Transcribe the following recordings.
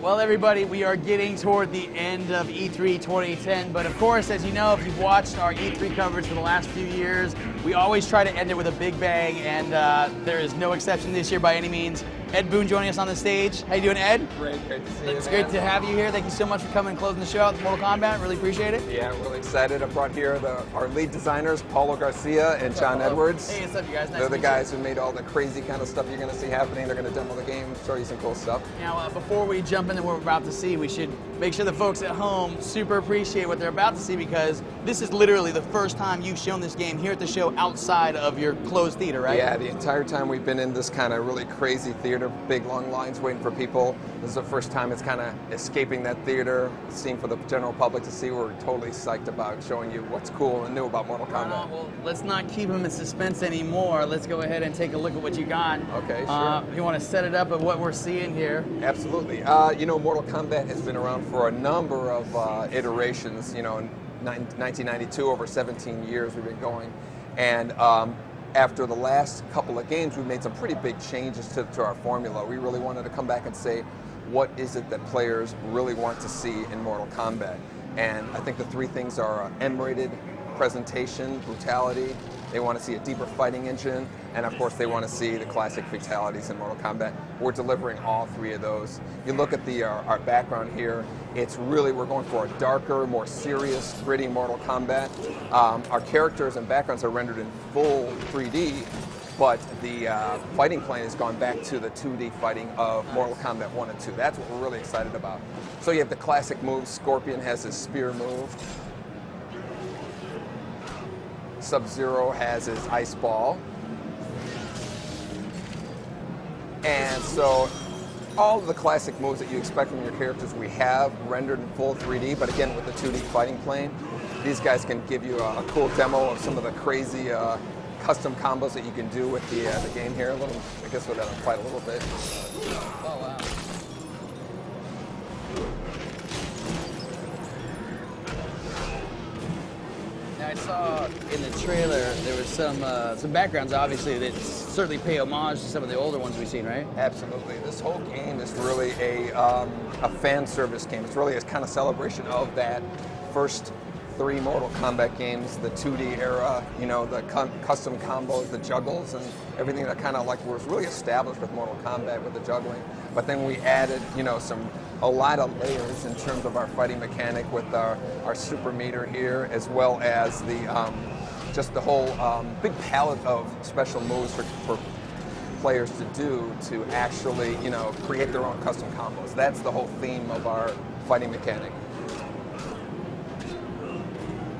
Well, everybody, we are getting toward the end of E3 2010, but of course, as you know, if you've watched our E3 coverage for the last few years, we always try to end it with a big bang, and there is no exception this year by any means. Ed Boon joining us on the stage. How you doing, Ed? Great to see you, It's great to have you here. Thank you so much for coming and closing the show out with Mortal Kombat. Really appreciate it. Yeah, really excited. I brought here our lead designers, Paulo Garcia and John Edwards. Hey, what's up, you guys? Nice They're to the meet guys you. who made all the crazy kind of stuff you're going to see happening. They're going to demo the game, show you some cool stuff. Now, before we jump into what we're about to see, we should make sure the folks at home super appreciate what they're about to see, because this is literally the first time you've shown this game here at the show outside of your closed theater, right? Yeah, the entire time we've been in this kind of really crazy theater, big long lines waiting for people. This is the first time it's kind of escaping that theater, seeing for the general public to see. We're totally psyched about showing you what's cool and new about Mortal Kombat. Well, let's not keep them in suspense anymore. Let's go ahead and take a look at what you got. Okay, sure. You want to set it up at what we're seeing here? Absolutely. You know, Mortal Kombat has been around for a number of iterations. You know, in 1992, over 17 years we've been going. And after the last couple of games, we made some pretty big changes to our formula. We really wanted to come back and say, what is it that players really want to see in Mortal Kombat? And I think the three things are M-rated presentation, brutality. They want to see a deeper fighting engine, and of course they want to see the classic fatalities in Mortal Kombat. We're delivering all three of those. You look at our background here, it's really, we're going for a darker, more serious, gritty Mortal Kombat. Our characters and backgrounds are rendered in full 3D, but the fighting plane has gone back to the 2D fighting of Mortal Kombat 1 and 2. That's what we're really excited about. So you have the classic moves. Scorpion has his spear move. Sub-Zero has his ice ball. And so all of the classic moves that you expect from your characters we have rendered in full 3D, but again with the 2D fighting plane. These guys can give you a cool demo of some of the crazy custom combos that you can do with the game here. I guess we'll fight a little bit. Oh, wow. I saw in the trailer there was some backgrounds, obviously, that certainly pay homage to some of the older ones we've seen, right? Absolutely. This whole game is really a fan service game. It's really a kind of celebration of that first three Mortal Kombat games, the 2D era, you know, the custom combos, the juggles, and everything that kind of like was really established with Mortal Kombat with the juggling. But then we added, you know, a lot of layers in terms of our fighting mechanic with our super meter here, as well as the just the whole big palette of special moves for players to do to actually, you know, create their own custom combos. That's the whole theme of our fighting mechanic.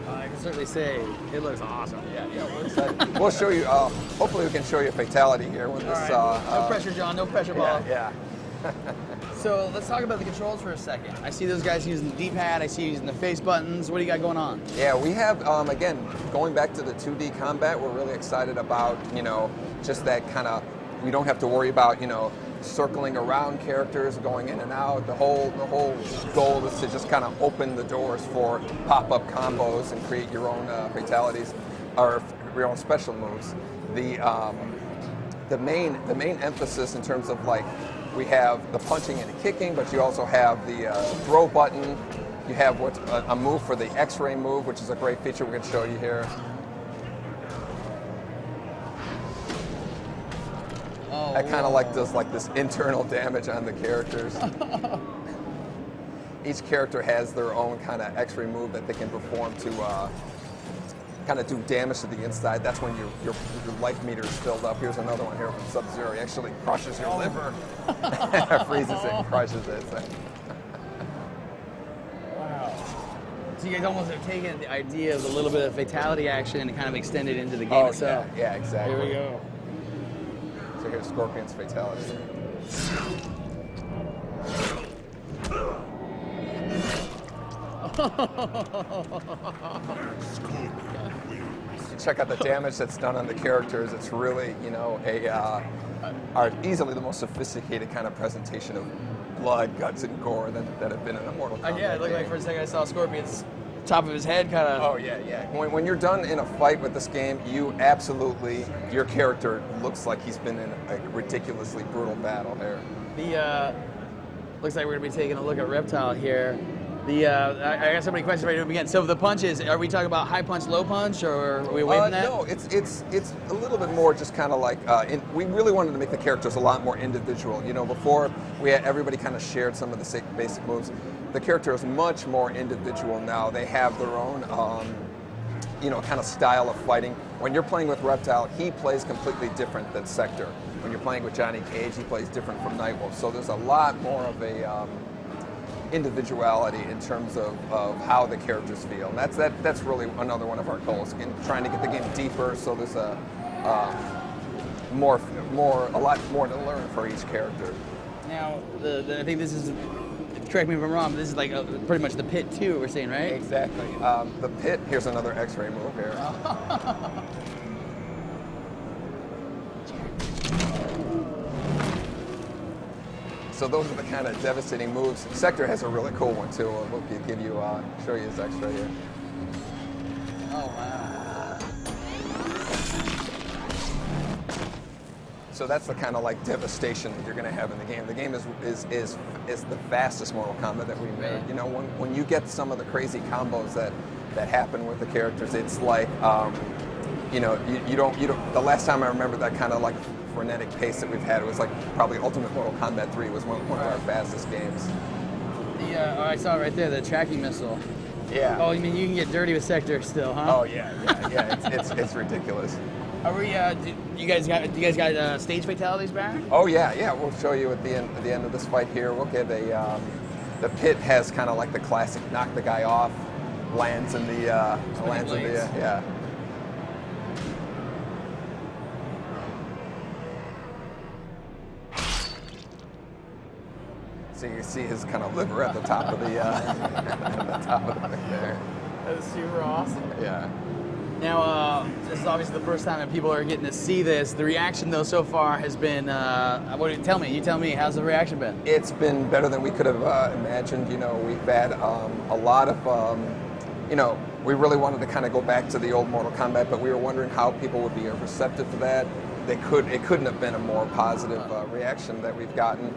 I can certainly say it looks awesome. Yeah, we're excited. We'll show you, hopefully we can show you a fatality here with this. Right. No pressure, John, no pressure, Paul. Yeah. So let's talk about the controls for a second. I see those guys using the D-pad, I see you using the face buttons. What do you got going on? Yeah, we have, again, going back to the 2D combat, we're really excited about, you know, just that kind of, we don't have to worry about, you know, circling around characters, going in and out. The whole goal is to just kind of open the doors for pop-up combos and create your own fatalities, or your own special moves. The main emphasis in terms of, like, we have the punching and the kicking, but you also have the throw button. You have what's a move for the X-ray move, which is a great feature we're going to show you here. Oh, that kind of like does like this internal damage on the characters. Each character has their own kind of X-ray move that they can perform to kind of do damage to the inside. That's when your life meter is filled up. Here's another one here from Sub-Zero. He actually crushes your liver. Freezes it and crushes it. So. Wow. So you guys almost have taken the idea of a little bit of fatality action and kind of extended it into the game itself. Yeah, exactly. Here we go. So here's Scorpion's fatality. Check out the damage that's done on the characters. It's really, you know, easily the most sophisticated kind of presentation of blood, guts, and gore that have been in a Mortal Kombat Yeah, it looked like for a second I saw Scorpion's top of his head kind of. Oh yeah. When you're done in a fight with this game, you absolutely, your character looks like he's been in a ridiculously brutal battle there. Looks like we're gonna be taking a look at Reptile here. I got so many questions right to begin. So the punches, are we talking about high punch, low punch, or are we away from that? No, it's a little bit more just kind of like, we really wanted to make the characters a lot more individual. You know, before everybody kind of shared some of the basic moves. The character is much more individual now. They have their own, kind of style of fighting. When you're playing with Reptile, he plays completely different than Sector. When you're playing with Johnny Cage, he plays different from Nightwolf. So there's a lot more of a individuality in terms of how the characters feel. And that's really another one of our goals, trying to get the game deeper, so there's a lot more to learn for each character. Now, I think this is, correct me if I'm wrong, but this is like pretty much the pit too, we're saying, right? Exactly. The pit, here's another X-ray move here. So those are the kind of devastating moves. Sector has a really cool one too. We'll show you his X-ray here. Oh wow! So that's the kind of like devastation that you're going to have in the game. The game is the fastest Mortal Kombat that we made. Right. You know, when you get some of the crazy combos that happen with the characters, it's like you don't. The last time I remember that kind of like frenetic pace that we've had, it was like probably Ultimate Mortal Kombat 3 was one of our fastest games. I saw it right there, the tracking missile. Yeah. Oh, you mean you can get dirty with Sector still, huh? Oh yeah. It's ridiculous. Are we? Do you guys got stage fatalities back? Oh yeah. We'll show you at the end of this fight here. We'll get the pit has kind of like the classic knock the guy off, lands in the yeah. So you can see his kind of liver at the top of the thing there. That is super awesome. Yeah. Now, this is obviously the first time that people are getting to see this. The reaction, though, so far has been, tell me, how's the reaction been? It's been better than we could have imagined. You know, we've had a lot of, we really wanted to kind of go back to the old Mortal Kombat, but we were wondering how people would be receptive to that. It couldn't have been a more positive reaction that we've gotten.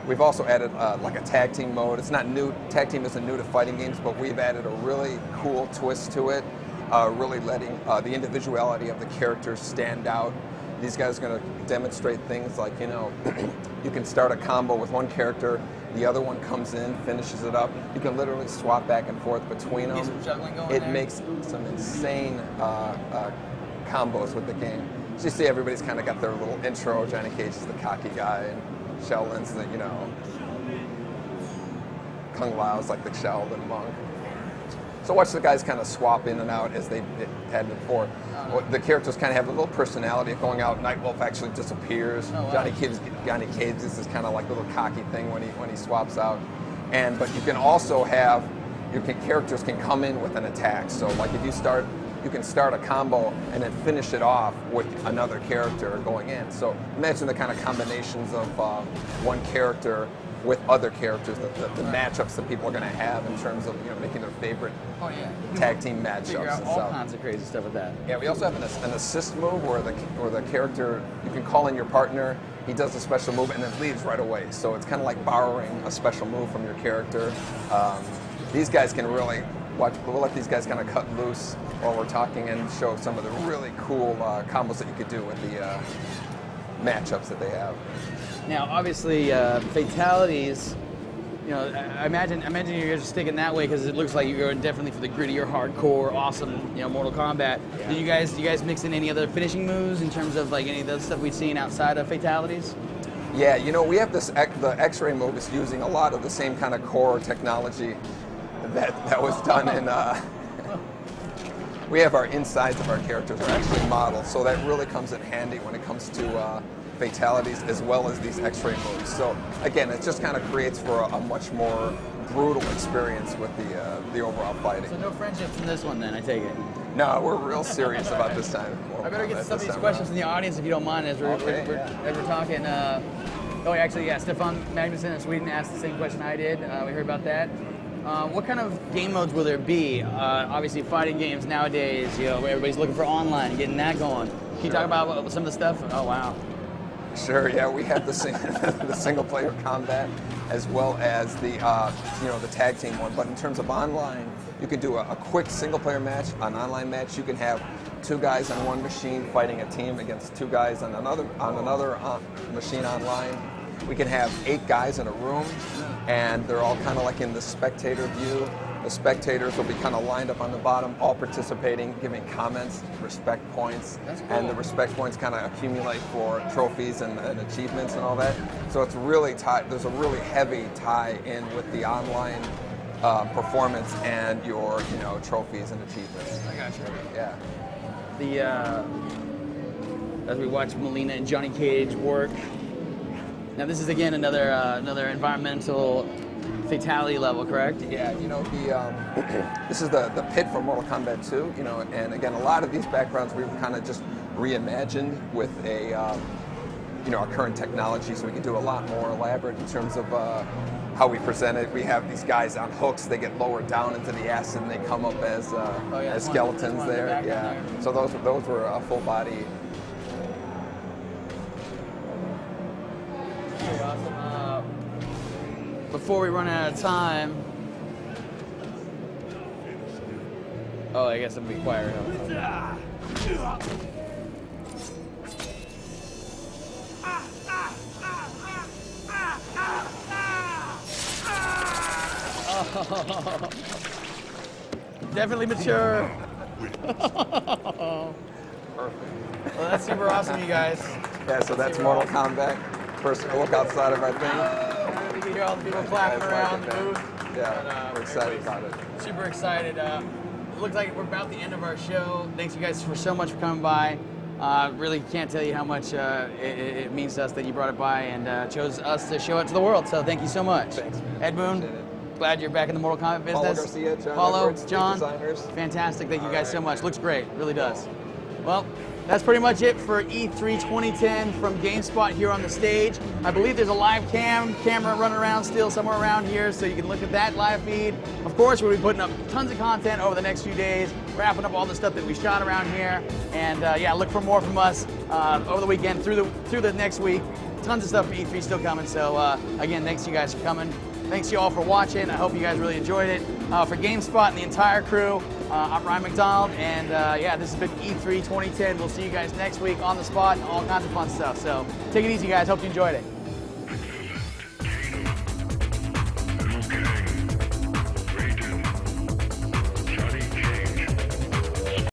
We've also added like a tag team mode. It's not new. Tag team isn't new to fighting games, but we've added a really cool twist to it, really letting the individuality of the characters stand out. These guys are going to demonstrate things like, you can start a combo with one character, the other one comes in, finishes it up. You can literally swap back and forth between them. Some juggling going It there. makes some insane combos with the game. So you see everybody's kind of got their little intro. Johnny Cage is the cocky guy, and Shaolin's the, Kung Lao's like the Shaolin monk. So watch the guys kind of swap in and out as they had before. The characters kind of have a little personality going out. Nightwolf actually disappears. Oh, wow. Johnny Cage is this kind of like little cocky thing when he swaps out. But you can also have characters can come in with an attack. So like if you can start a combo and then finish it off with another character going in. So imagine the kind of combinations of one character with other characters, the matchups that people are going to have in terms of making their favorite tag team matchups. Figure out and all stuff. kinds of crazy stuff with that. Yeah, we also have an assist move where the character, you can call in your partner, he does a special move and then leaves right away. So it's kind of like borrowing a special move from your character. These guys can really we'll let these guys kind of cut loose while we're talking and show some of the really cool combos that you could do with the matchups that they have. Now, obviously, fatalities. I imagine you guys are sticking that way because it looks like you're going definitely for the grittier, hardcore, awesome, Mortal Kombat. Yeah. Do you guys mix in any other finishing moves in terms of like any of the stuff we've seen outside of fatalities? Yeah, we have the X-ray move is using a lot of the same kind of core technology that was done in. We have our insides of our characters are actually modeled, so that really comes in handy when it comes to fatalities as well as these X-ray moves. So again, it just kind of creates for a much more brutal experience with the overall fighting. So no friendships in this one then, I take it? No, we're real serious about this time. I better get some of these questions from the audience if you don't mind as we're talking. Stefan Magnuson in Sweden asked the same question I did. We heard about that. What kind of game modes will there be? Obviously, fighting games nowadays, everybody's looking for online, getting that going. Can you talk about some of the stuff? Oh, wow. Sure, yeah, we have the the single player combat as well as the the tag team one. But in terms of online, you can do a quick single player match, an online match. You can have 2 guys on one machine fighting a team against 2 guys on another machine online. We can have 8 guys in a room, and they're all kind of like in the spectator view. The spectators will be kind of lined up on the bottom, all participating, giving comments, respect points, and the respect points kind of accumulate for trophies and achievements and all that. So it's really tied. There's a really heavy tie in with the online performance and your trophies and achievements. I got you. Yeah. As we watch Melina and Johnny Cage work. Now this is again another environmental fatality level, correct? Yeah, this is the pit for Mortal Kombat 2, and again, a lot of these backgrounds we've kind of just reimagined with our current technology, so we can do a lot more elaborate in terms of how we present it. We have these guys on hooks; they get lowered down into the acid, and they come up as skeletons there. Yeah, so those were full body. Before we run out of time, I guess I'm gonna be quiet. Definitely mature. Perfect. Well, that's super awesome, you guys. Yeah, so that's Mortal Kombat. First look outside of our thing. You hear all the people clapping around the booth. Yeah, we're excited about it. Super excited. It looks like we're about the end of our show. Thanks you guys for so much for coming by. Really can't tell you how much it means to us that you brought it by and chose us to show it to the world. So thank you so much. Thanks, man. Ed Boon, glad you're back in the Mortal Kombat business. Paulo Garcia, John Paulo, Edwards, John, designers. fantastic. Thank you guys so much. Man. Looks great. Really does. Well, that's pretty much it for E3 2010 from GameSpot here on the stage. I believe there's a live camera running around still somewhere around here, so you can look at that live feed. Of course, we'll be putting up tons of content over the next few days, wrapping up all the stuff that we shot around here. And look for more from us over the weekend, through the next week. Tons of stuff for E3 still coming. So again, thanks you guys for coming. Thanks you all for watching. I hope you guys really enjoyed it. For GameSpot and the entire crew, I'm Ryan McDonald, and this has been E3 2010. We'll see you guys next week on the spot and all kinds of fun stuff. So take it easy, guys. Hope you enjoyed it.